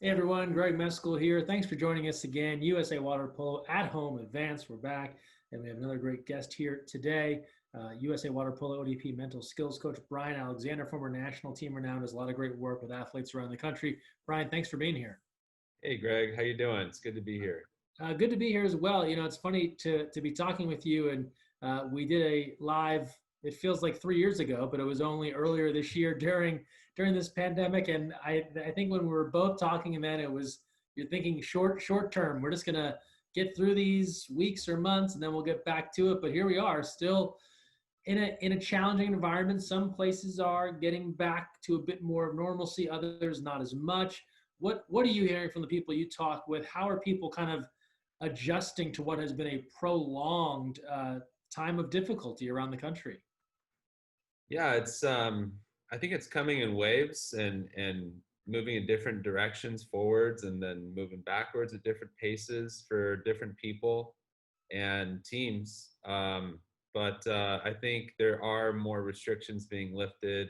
Hey everyone, Greg Mescall here. Thanks for joining us again. USA Water Polo at Home Advanced. We're back, and we have another great guest here today. USA Water Polo ODP mental skills coach Brian Alexander, former national team renowned, does a lot of great work with athletes around the country. Brian, thanks for being here. Hey Greg, how you doing? It's good to be here. Good to be here as well. You know, it's funny to be talking with you, and we did a live. It feels like 3 years ago, but it was only earlier this year during this pandemic. And I think when we were both talking, and then it was you're thinking short term. We're just gonna get through these weeks or months, and then we'll get back to it. But here we are, still in a challenging environment. Some places are getting back to a bit more of normalcy, others not as much. What are you hearing from the people you talk with? How are people kind of adjusting to what has been a prolonged time of difficulty around the country? Yeah, it's I think it's coming in waves and moving in different directions forwards and then moving backwards at different paces for different people and teams. But I think there are more restrictions being lifted.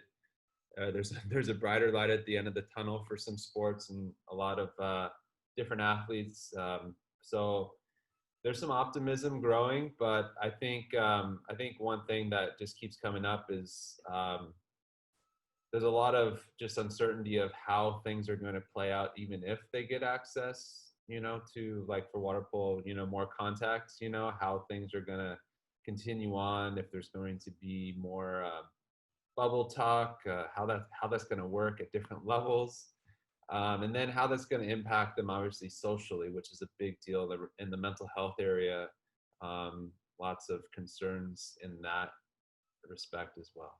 There's a brighter light at the end of the tunnel for some sports and a lot of different athletes. So there's some optimism growing, but I think one thing that just keeps coming up is there's a lot of just uncertainty of how things are going to play out, even if they get access, to, like, for water polo, more contacts, how things are going to continue on, if there's going to be more bubble talk, how that's going to work at different levels. And then how that's going to impact them, obviously, socially, which is a big deal in the mental health area. Lots of concerns in that respect as well.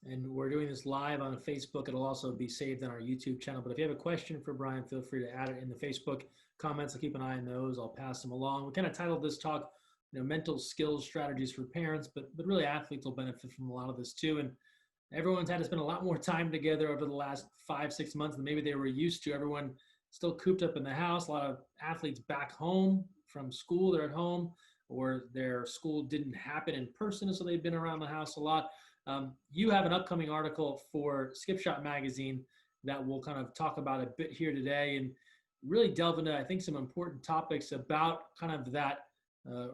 And we're doing this live on Facebook. It'll also be saved on our YouTube channel. But if you have a question for Brian, feel free to add it in the Facebook comments. I'll keep an eye on those. I'll pass them along. We kind of titled this talk, mental skills strategies for parents, but really athletes will benefit from a lot of this too. And everyone's had to spend a lot more time together over the last 5-6 months than maybe they were used to. Everyone still cooped up in the house. A lot of athletes back home from school, they're at home, or their school didn't happen in person, so they've been around the house a lot. You have an upcoming article for Skip Shot Magazine that we'll kind of talk about a bit here today and really delve into, I think, some important topics about kind of that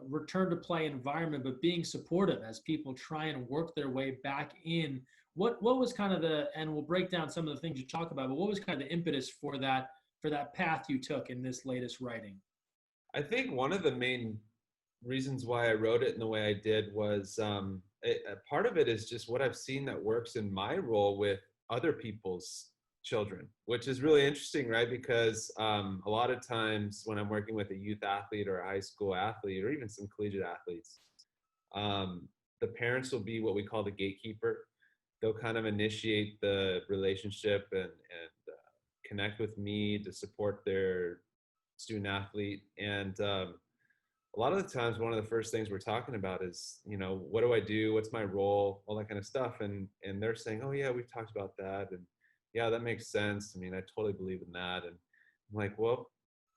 return to play environment, but being supportive as people try and work their way back in. What was kind of and we'll break down some of the things you talk about, but what was kind of the impetus for that path you took in this latest writing? I think one of the main reasons why I wrote it in the way I did was part of it is just what I've seen that works in my role with other people's children, which is really interesting, right? Because a lot of times when I'm working with a youth athlete or a high school athlete or even some collegiate athletes, the parents will be what we call the gatekeeper. They'll kind of initiate the relationship and connect with me to support their student athlete. And a lot of the times, one of the first things we're talking about is, what do I do? What's my role? All that kind of stuff. And they're saying, oh yeah, we've talked about that. And yeah, that makes sense. I mean, I totally believe in that. And I'm like, well,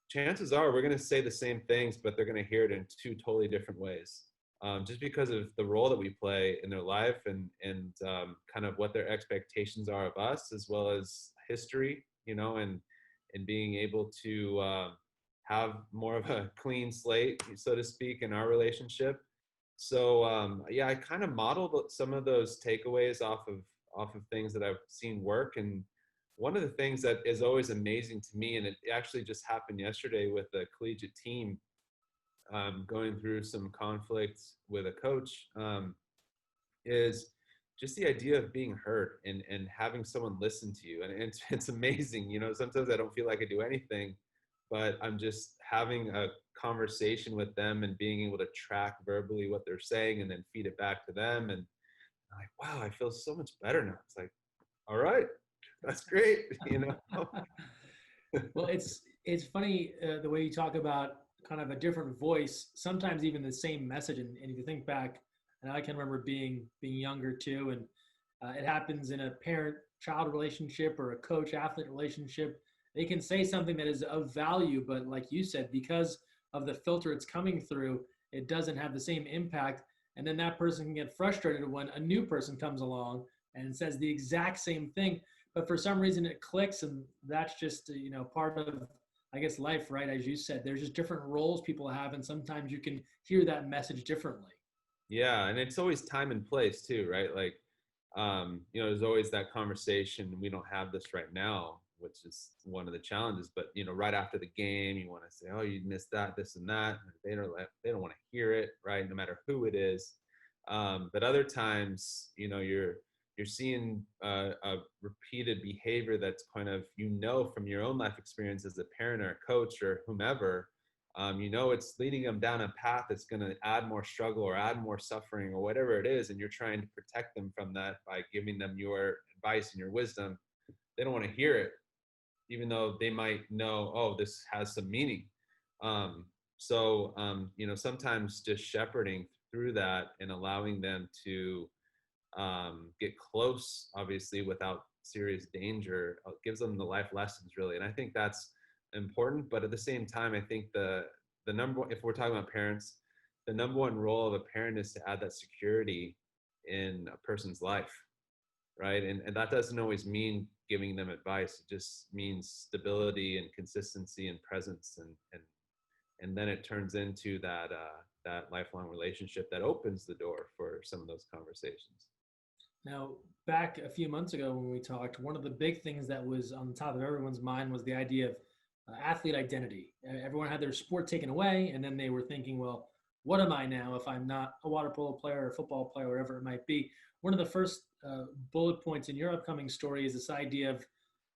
chances are we're going to say the same things, but they're going to hear it in two totally different ways. Just because of the role that we play in their life and kind of what their expectations are of us, as well as history, and being able to have more of a clean slate, so to speak, in our relationship. So yeah, I kind of modeled some of those takeaways off of things that I've seen work. And one of the things that is always amazing to me, and it actually just happened yesterday with a collegiate team, going through some conflicts with a coach, is just the idea of being heard and having someone listen to you. And it's amazing, sometimes I don't feel like I do anything, but I'm just having a conversation with them and being able to track verbally what they're saying and then feed it back to them. And I'm like, wow, I feel so much better now. It's like, all right, that's great. Well, it's funny the way you talk about kind of a different voice, sometimes even the same message. And if you think back, and I can remember being younger too, and it happens in a parent-child relationship or a coach-athlete relationship. They can say something that is of value, but like you said, because of the filter it's coming through, it doesn't have the same impact. And then that person can get frustrated when a new person comes along and says the exact same thing. but for some reason it clicks, and that's just part of, I guess, life, right? As you said, there's just different roles people have, and sometimes you can hear that message differently. Yeah, and it's always time and place too, right? Like, there's always that conversation. We don't have this right now, which is one of the challenges. But right after the game, you want to say, "Oh, you missed that, this, and that." They don't want to hear it, right? No matter who it is. But other times, you're seeing a repeated behavior that's kind of from your own life experience as a parent or a coach or whomever. It's leading them down a path that's going to add more struggle or add more suffering or whatever it is, and you're trying to protect them from that by giving them your advice and your wisdom. They don't want to hear it, even though they might know, oh, this has some meaning. Sometimes just shepherding through that and allowing them to get close, obviously, without serious danger, gives them the life lessons, really. And I think that's important. But at the same time, I think the number one, if we're talking about parents, the number one role of a parent is to add that security in a person's life, right? And that doesn't always mean giving them advice. It just means stability and consistency and presence, and then it turns into that lifelong relationship that opens the door for some of those conversations. Now, back a few months ago when we talked, one of the big things that was on the top of everyone's mind was the idea of athlete identity. Everyone had their sport taken away, and then they were thinking, well, what am I now if I'm not a water polo player or a football player, whatever it might be? One of the first bullet points in your upcoming story is this idea of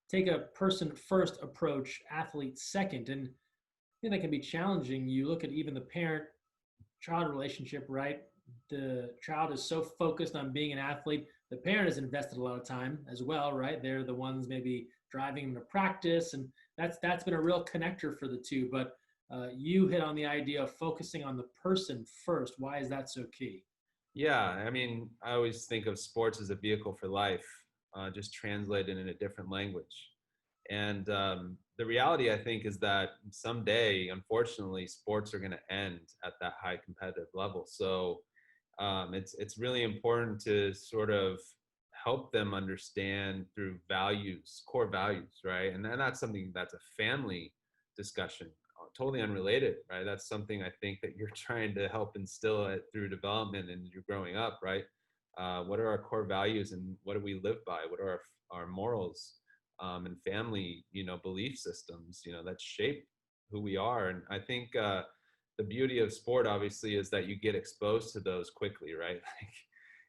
take a person first approach, athlete second. And I think that can be challenging. You look at even the parent child relationship, right? The child is so focused on being an athlete. The parent has invested a lot of time as well, right? They're the ones maybe driving them to practice, and that's been a real connector for the two. But you hit on the idea of focusing on the person first. Why is that so key? Yeah, I mean, I always think of sports as a vehicle for life, just translated in a different language. And the reality, I think, is that someday, unfortunately, sports are going to end at that high competitive level. So it's really important to sort of help them understand through values, core values, right? And that's something that's a family discussion, totally unrelated, right? That's something I think that you're trying to help instill it through development and you're growing up, right? What are our core values and what do we live by? What are our morals and family, belief systems, that shape who we are? And I think the beauty of sport, obviously, is that you get exposed to those quickly, right? Like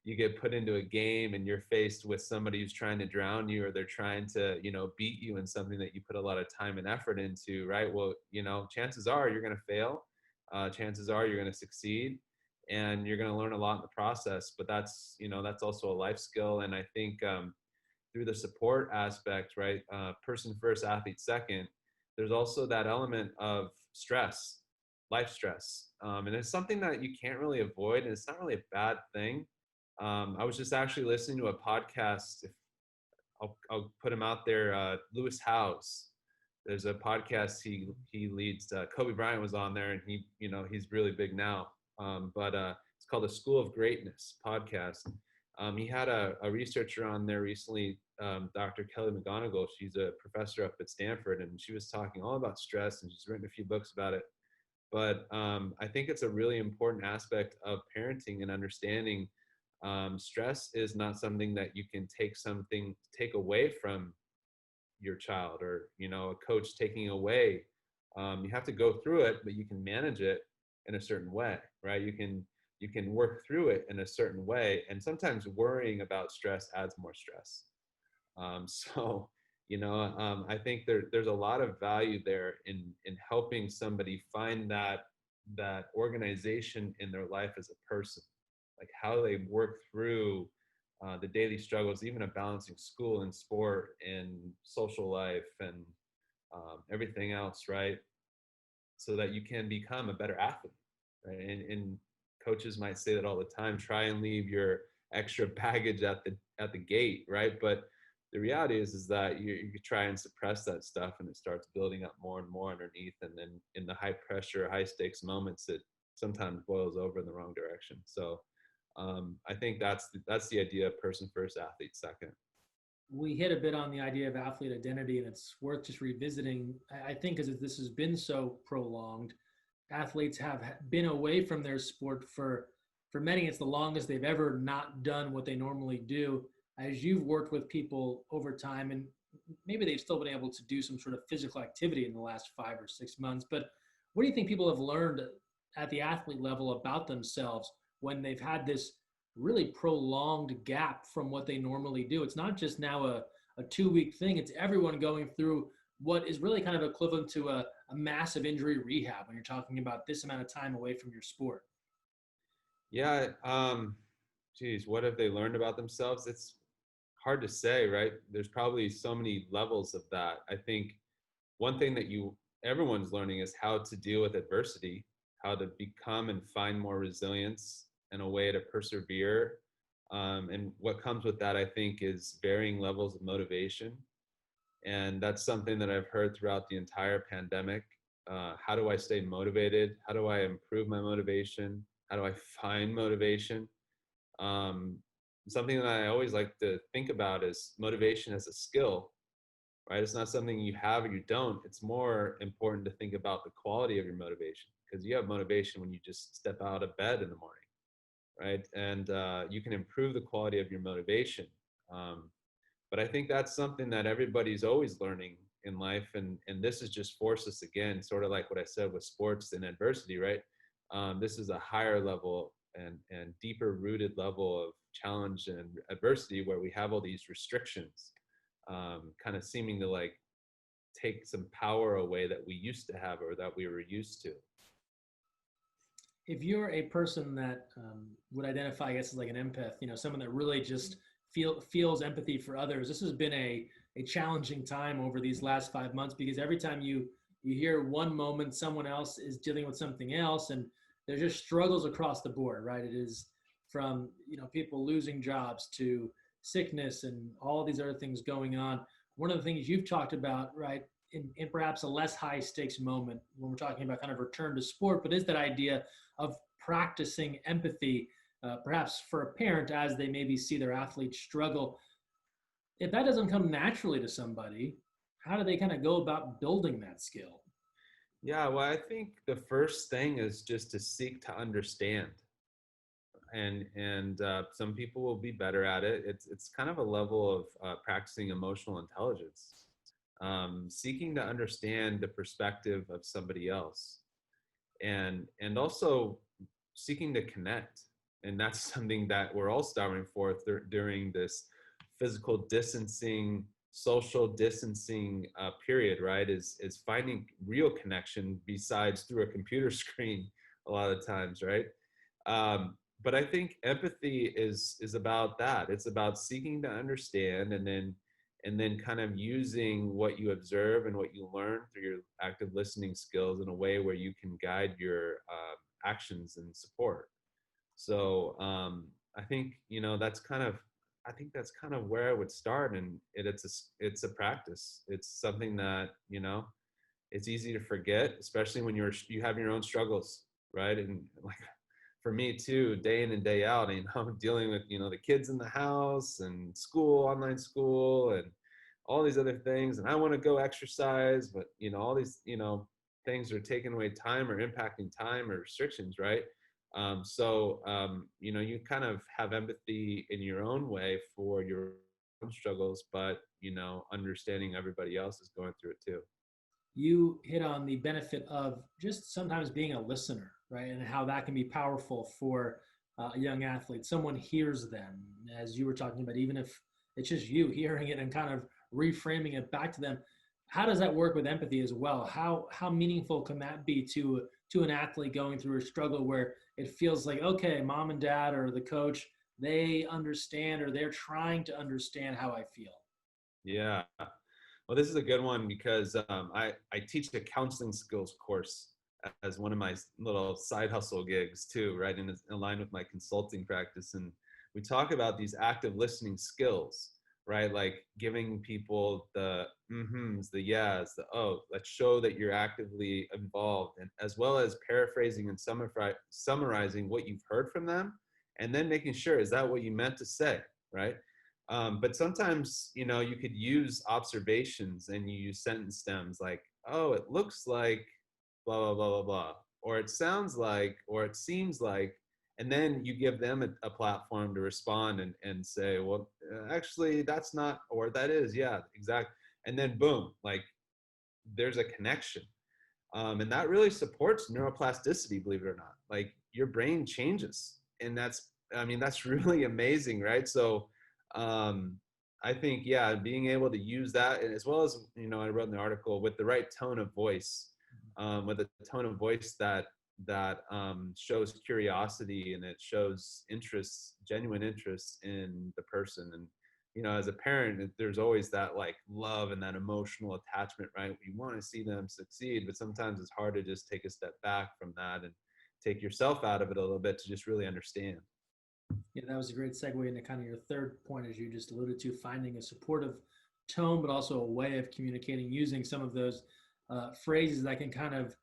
you get put into a game and you're faced with somebody who's trying to drown you or they're trying to, beat you in something that you put a lot of time and effort into, right? Well, chances are you're going to fail. Chances are you're going to succeed and you're going to learn a lot in the process. But that's also a life skill. And I think through the support aspect, right? Person first, athlete second, there's also that element of stress, life stress. And it's something that you can't really avoid, and it's not really a bad thing. I was just actually listening to a podcast. If I'll put him out there, Lewis Howes. There's a podcast he leads. Kobe Bryant was on there, and he's really big now. But it's called the School of Greatness podcast. He had a researcher on there recently, Dr. Kelly McGonigal. She's a professor up at Stanford, and she was talking all about stress, and she's written a few books about it. But I think it's a really important aspect of parenting and understanding stress is not something that you can take away from your child or, a coach taking away. You have to go through it, but you can manage it in a certain way, right? You can work through it in a certain way. And sometimes worrying about stress adds more stress. I think there's a lot of value there in helping somebody find that organization in their life as a person, like how they work through the daily struggles, even of balancing school and sport and social life and everything else, right? So that you can become a better athlete, right? And coaches might say that all the time, try and leave your extra baggage at the gate, right? But the reality is that you try and suppress that stuff and it starts building up more and more underneath. And then in the high pressure, high stakes moments, it sometimes boils over in the wrong direction. So I think that's the idea of person first, athlete second. we hit a bit on the idea of athlete identity, and it's worth just revisiting. I think because this has been so prolonged, athletes have been away from their sport for many. It's the longest they've ever not done what they normally do. As you've worked with people over time, and maybe they've still been able to do some sort of physical activity in the last 5 or 6 months, but what do you think people have learned at the athlete level about themselves when they've had this really prolonged gap from what they normally do? It's not just now a 2 week thing, it's everyone going through what is really kind of equivalent to a massive injury rehab when you're talking about this amount of time away from your sport. Yeah. Geez, what have they learned about themselves? It's hard to say, right? There's probably so many levels of that. I think one thing that everyone's learning is how to deal with adversity, how to become and find more resilience and a way to persevere. And what comes with that, I think, is varying levels of motivation. And that's something that I've heard throughout the entire pandemic. How do I stay motivated? How do I improve my motivation? How do I find motivation? Um, Something that I always like to think about is motivation as a skill, right? It's not something you have or you don't. It's more important to think about the quality of your motivation, because you have motivation when you just step out of bed in the morning, right? And you can improve the quality of your motivation. Um, but I think that's something that everybody's always learning in life. And this has just forced us again, sort of like what I said with sports and adversity, right? This is a higher level and deeper rooted level of challenge and adversity where we have all these restrictions, kind of seeming to like take some power away that we used to have or that we were used to. If you're a person that would identify, I guess, as like an empath, someone that really just feels empathy for others, this has been a challenging time over these last 5 months, because every time you hear one moment, someone else is dealing with something else, and there's just struggles across the board, right? It is from people losing jobs to sickness and all these other things going on. One of the things you've talked about, right, in perhaps a less high stakes moment when we're talking about kind of return to sport, but is that idea of practicing empathy, perhaps for a parent as they maybe see their athlete struggle. If that doesn't come naturally to somebody, how do they kind of go about building that skill? Yeah, well, I think the first thing is just to seek to understand, and some people will be better at it. It's kind of a level of practicing emotional intelligence, seeking to understand the perspective of somebody else, and also seeking to connect. And that's something that we're all starving for during this physical distancing, social distancing period, right? Is finding real connection besides through a computer screen a lot of times, right? But I think empathy is about that. It's about seeking to understand, and then kind of using what you observe and what you learn through your active listening skills in a way where you can guide your actions and support. So I think that's kind of where I would start, and it's a practice. It's something that it's easy to forget, especially when you have your own struggles, right? And like for me too, day in and day out, dealing with the kids in the house and school, online school, and all these other things, and I want to go exercise, but all these things are taking away time or impacting time or restrictions, right? You kind of have empathy in your own way for your own struggles, but understanding everybody else is going through it too. You hit on the benefit of just sometimes being a listener, right? And how that can be powerful for a young athlete. Someone hears them, as you were talking about, even if it's just you hearing it and kind of reframing it back to them. How does that work with empathy as well? How meaningful can that be to an athlete going through a struggle where it feels like, okay, mom and dad or the coach, they understand, or they're trying to understand how I feel? Yeah. Well, this is a good one because I teach a counseling skills course as one of my little side hustle gigs too, right? And it's aligned with my consulting practice. And we talk about these active listening skills, right? Like giving people the mm-hms, the yes, the oh, let's show that you're actively involved, and as well as paraphrasing and summarizing what you've heard from them, and then making sure, is that what you meant to say, right? But sometimes, you know, you could use observations and you use sentence stems like, oh, it looks like blah, blah, blah, blah, blah, or it sounds like, or it seems like, and then you give them a platform to respond and say, well, actually, that's not, or that is, yeah, exactly. And then boom, like there's a connection. And that really supports neuroplasticity, believe it or not. Like your brain changes. And that's, I mean, that's really amazing, right? So um, I think, yeah, being able to use that, as well as, you know, I wrote in the article with the right tone of voice, with a tone of voice that shows curiosity and it shows interest, genuine interest in the person. And you know, as a parent, there's always that like love and that emotional attachment, right? You want to see them succeed, but sometimes it's hard to just take a step back from that and take yourself out of it a little bit to just really understand. Yeah, that was a great segue into kind of your third point, as you just alluded to, finding a supportive tone, but also a way of communicating using some of those phrases that can kind of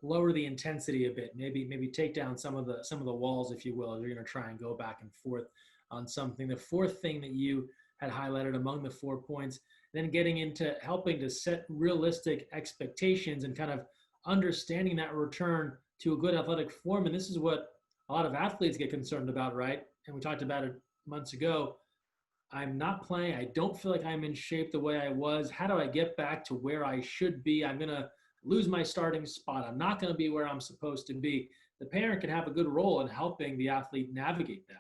lower the intensity a bit. Maybe take down some of the walls, if you will. If you're going to try and go back and forth on something. The fourth thing that you had highlighted among the 4 points, then getting into helping to set realistic expectations and kind of understanding that return to a good athletic form. And this is what a lot of athletes get concerned about, right? And we talked about it months ago. I'm not playing. I don't feel like I'm in shape the way I was. How do I get back to where I should be? I'm going to lose my starting spot. I'm not going to be where I'm supposed to be. The parent can have a good role in helping the athlete navigate that.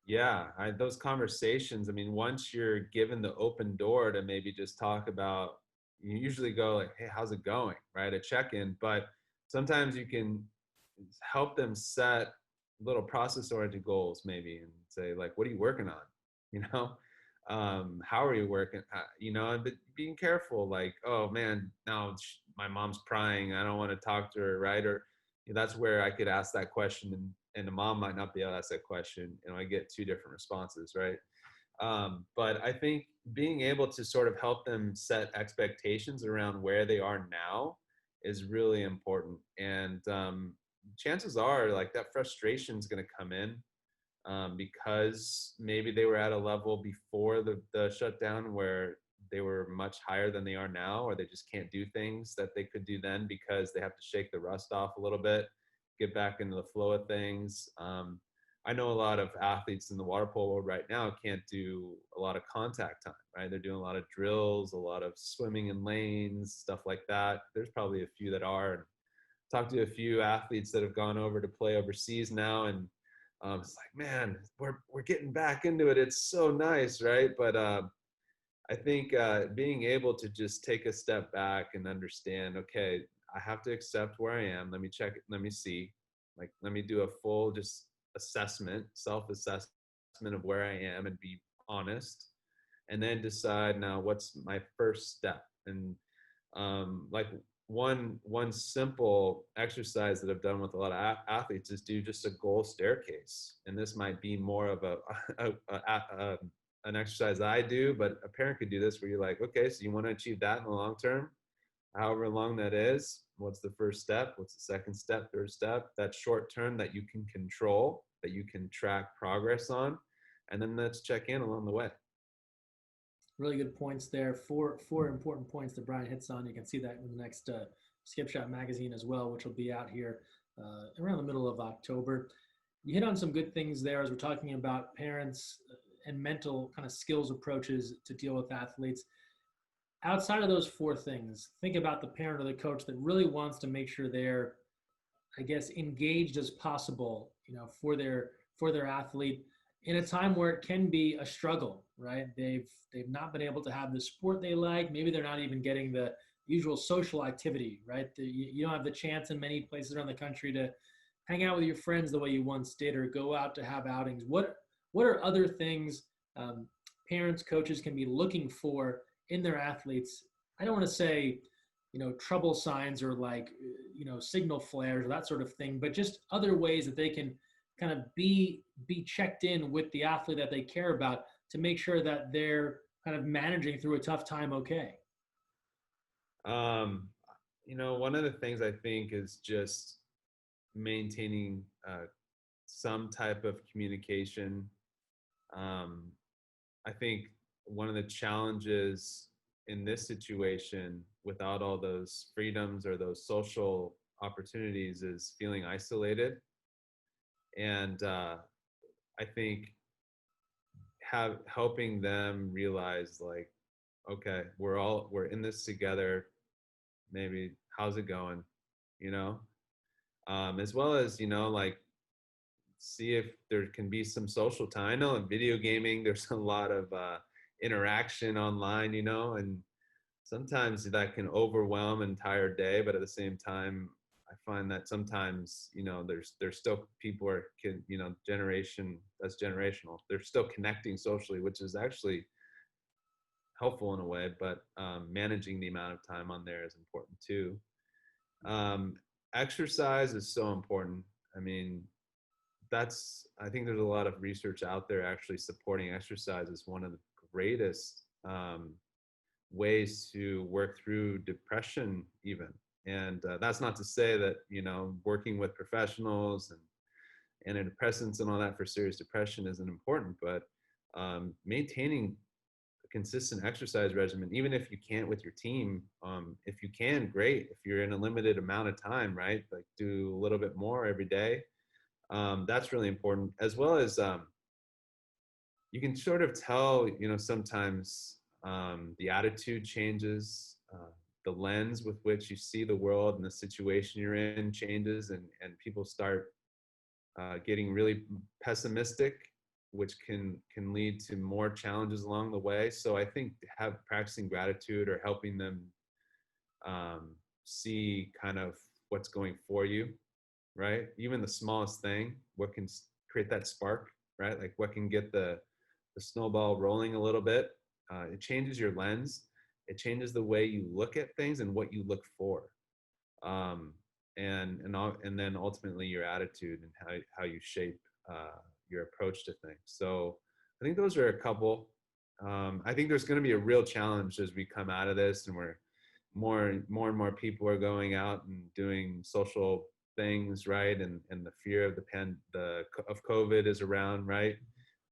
Yeah, those conversations, I mean, once you're given the open door to maybe just talk about, you usually go like, hey, how's it going? Right? A check-in, but sometimes you can help them set little process-oriented goals maybe and say like, what are you working on? You know, how are you working? You know, and but being careful, like, oh man, now my mom's crying. I don't want to talk to her, right? Or that's where I could ask that question and the mom might not be able to ask that question. You know, I get two different responses, right? But I think being able to sort of help them set expectations around where they are now is really important. And chances are like that frustration is going to come in because maybe they were at a level before the shutdown where they were much higher than they are now, or they just can't do things that they could do then because they have to shake the rust off a little bit, get back into the flow of things. I know a lot of athletes in the water polo right now can't do a lot of contact time, right? They're doing a lot of drills, a lot of swimming in lanes, stuff like that. There's probably a few that are. And talked to a few athletes that have gone over to play overseas now, and it's like, man, we're getting back into it. It's so nice, right? But I think being able to just take a step back and understand, okay, I have to accept where I am. Let me check it. Let me see. Like, let me do a full just assessment, self-assessment of where I am and be honest. And then decide now what's my first step. And like one simple exercise that I've done with a lot of athletes is do just a goal staircase. And this might be more of an exercise I do, but a parent could do this where you're like, okay, so you want to achieve that in the long term, however long that is. What's the first step? What's the second step, third step? That short term that you can control, that you can track progress on, and then let's check in along the way. Really good points there. Four important points that Brian hits on. You can see that in the next Skip Shot magazine as well, which will be out here around the middle of October. You hit on some good things there as we're talking about parents and mental kind of skills approaches to deal with athletes. Outside of those four things, think about the parent or the coach that really wants to make sure they're, I guess, engaged as possible, for their athlete in a time where it can be a struggle, right? They've not been able to have the sport they like. Maybe they're not even getting the usual social activity, right? You don't have the chance in many places around the country to hang out with your friends the way you once did, or go out to have outings. What are other things parents, coaches can be looking for in their athletes? I don't want to say, trouble signs or like, signal flares or that sort of thing, but just other ways that they can kind of be checked in with the athlete that they care about to make sure that they're kind of managing through a tough time. Okay. Um, one of the things I think is just maintaining some type of communication. I think one of the challenges in this situation without all those freedoms or those social opportunities is feeling isolated. And I think helping them realize like, okay, we're in this together. Maybe how's it going, you know? As well as, like see if there can be some social time. I know in video gaming, there's a lot of interaction online, and sometimes that can overwhelm an entire day. But at the same time, I find that sometimes, there's still people are can, generation that's generational. They're still connecting socially, which is actually helpful in a way. But managing the amount of time on there is important too. Exercise is so important. I mean, I think there's a lot of research out there actually supporting exercise as one of the greatest ways to work through depression even. And that's not to say that, working with professionals and antidepressants and all that for serious depression isn't important, but maintaining a consistent exercise regimen, even if you can't with your team, if you can, great. If you're in a limited amount of time, right? Like do a little bit more every day. That's really important, as well as you can sort of tell, sometimes the attitude changes, the lens with which you see the world and the situation you're in changes, and people start getting really pessimistic, which can lead to more challenges along the way. So I think practicing gratitude or helping them see kind of what's going for you, right? Even the smallest thing, what can create that spark, right? Like what can get the snowball rolling a little bit. It changes your lens. It changes the way you look at things and what you look for. And then ultimately your attitude and how you shape your approach to things. So I think those are a couple. I think there's going to be a real challenge as we come out of this, and we're more and more people are going out and doing social things, right? And the fear of of COVID is around, right?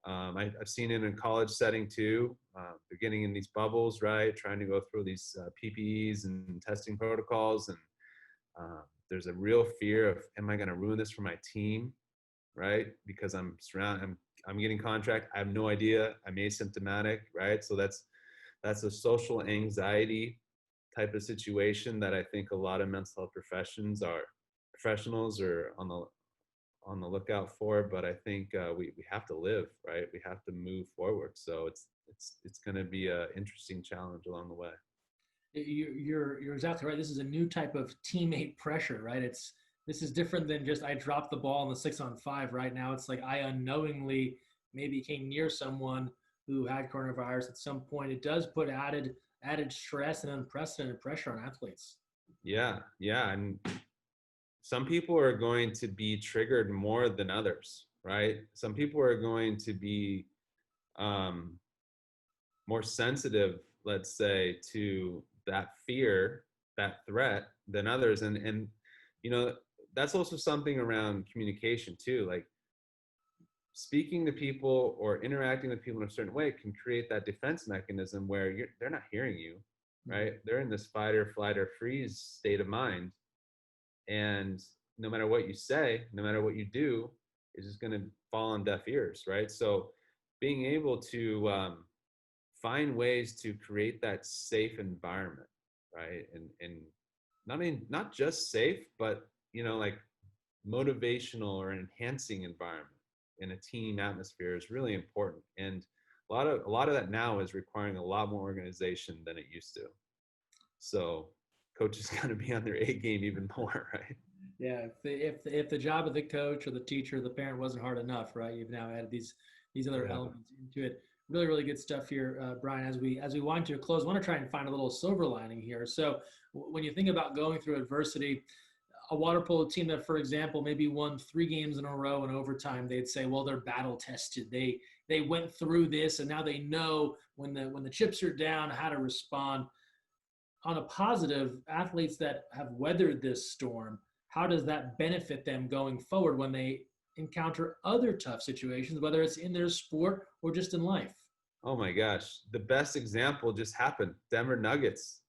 I've seen it in college setting too. They're getting in these bubbles, right? Trying to go through these PPEs and testing protocols, and there's a real fear of, am I going to ruin this for my team, right? Because I'm getting contract. I have no idea. I'm asymptomatic, right? So that's a social anxiety type of situation that I think a lot of mental health professionals are on the lookout for. But I think we have to live, right? We have to move forward. So it's going to be an interesting challenge along the way. You're exactly right. This is a new type of teammate pressure, right? This is different than just I dropped the ball in the 6-on-5. Right now, it's like I unknowingly maybe came near someone who had coronavirus at some point. It does put added stress and unprecedented pressure on athletes. Yeah, and some people are going to be triggered more than others, right? Some people are going to be more sensitive, let's say, to that fear, that threat than others. And that's also something around communication too. Like speaking to people or interacting with people in a certain way can create that defense mechanism where they're not hearing you, right? They're in this fight or flight or freeze state of mind. And no matter what you say, no matter what you do, it's just going to fall on deaf ears, right? So being able to find ways to create that safe environment, right? And not just safe, but like motivational or enhancing environment in a team atmosphere is really important. And a lot of that now is requiring a lot more organization than it used to. So coaches got to be on their A game even more, right? Yeah, if the job of the coach or the teacher or the parent wasn't hard enough, right? You've now added these other elements into it. Really, really good stuff here, Brian. As we wind to a close, I want to try and find a little silver lining here. So when you think about going through adversity, a water polo team that, for example, maybe won 3 games in a row in overtime, they'd say, well, they're battle tested. They went through this, and now they know when the chips are down how to respond. On a positive, athletes that have weathered this storm, how does that benefit them going forward when they encounter other tough situations, whether it's in their sport or just in life? Oh my gosh, the best example just happened. Denver Nuggets,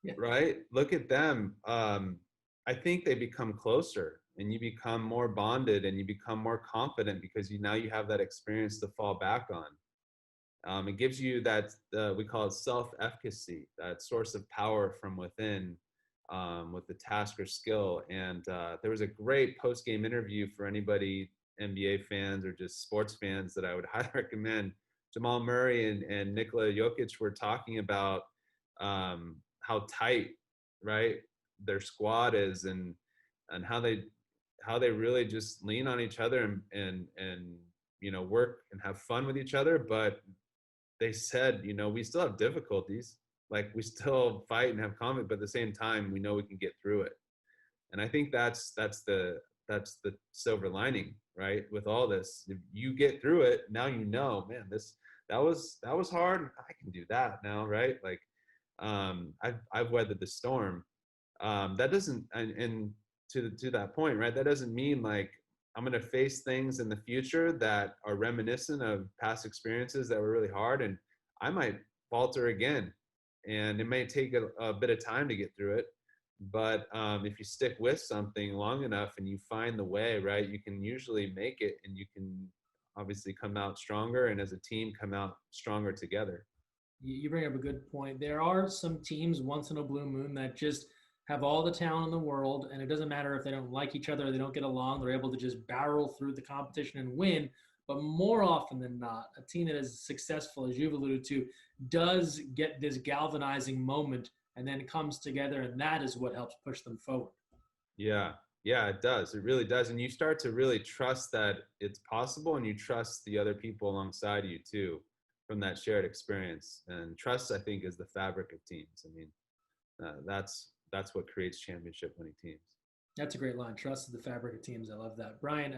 Yeah. right? Look at them. I think they become closer, and you become more bonded, and you become more confident because now you have that experience to fall back on. It gives you that, we call it self-efficacy, that source of power from within, with the task or skill. And there was a great post-game interview for anybody, NBA fans or just sports fans, that I would highly recommend. Jamal Murray and Nikola Jokic were talking about how tight, right, their squad is, and how they really just lean on each other, and work and have fun with each other. But they said, we still have difficulties. Like, we still fight and have conflict, but at the same time, we know we can get through it. And I think that's the silver lining, right? With all this, if you get through it, now man, that was hard. I can do that now, right? Like, I've weathered the storm. That doesn't, and to that point, right? That doesn't mean like I'm going to face things in the future that are reminiscent of past experiences that were really hard, and I might falter again, and it may take a bit of time to get through it. But if you stick with something long enough and you find the way, right, you can usually make it, and you can obviously come out stronger, and as a team come out stronger together. You bring up a good point. There are some teams once in a blue moon that just have all the talent in the world, and it doesn't matter if they don't like each other or they don't get along. They're able to just barrel through the competition and win. But more often than not, a team that is successful, as you've alluded to, does get this galvanizing moment and then comes together, and that is what helps push them forward. Yeah, yeah, it does. It really does. And you start to really trust that it's possible, and you trust the other people alongside you too, from that shared experience. And trust, I think, is the fabric of teams. I mean, that's what creates championship winning teams. That's a great line. Trust is the fabric of teams. I love that. Brian,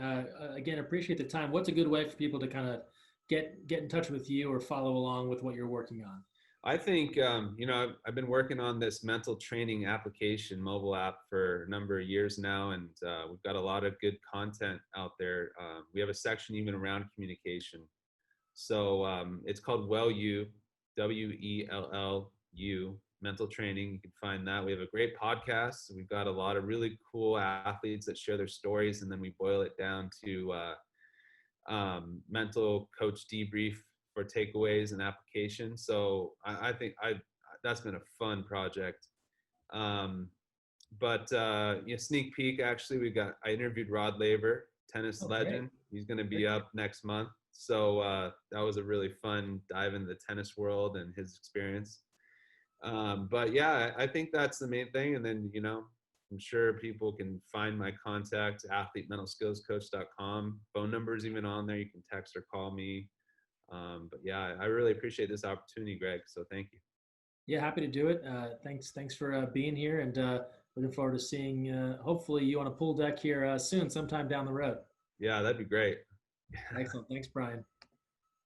again, appreciate the time. What's a good way for people to kind of get in touch with you or follow along with what you're working on? I think, I've been working on this mental training application, mobile app, for a number of years now, and we've got a lot of good content out there. We have a section even around communication. So it's called WELLU, mental training. You can find that. We have a great podcast. We've got a lot of really cool athletes that share their stories, and then we boil it down to mental coach debrief for takeaways and application. So I think that's been a fun project. But sneak peek, actually, I interviewed Rod Laver, tennis legend. He's going to be up next month. So that was a really fun dive into the tennis world and his experience. But yeah, I think that's the main thing. And then, I'm sure people can find my contact, athletementalskillscoach.com. Phone number's even on there. You can text or call me. But yeah, I really appreciate this opportunity, Greg. So thank you. Yeah, happy to do it. Thanks for being here, and looking forward to seeing hopefully you on a pool deck here soon, sometime down the road. Yeah, that'd be great. Excellent. Thanks, Brian.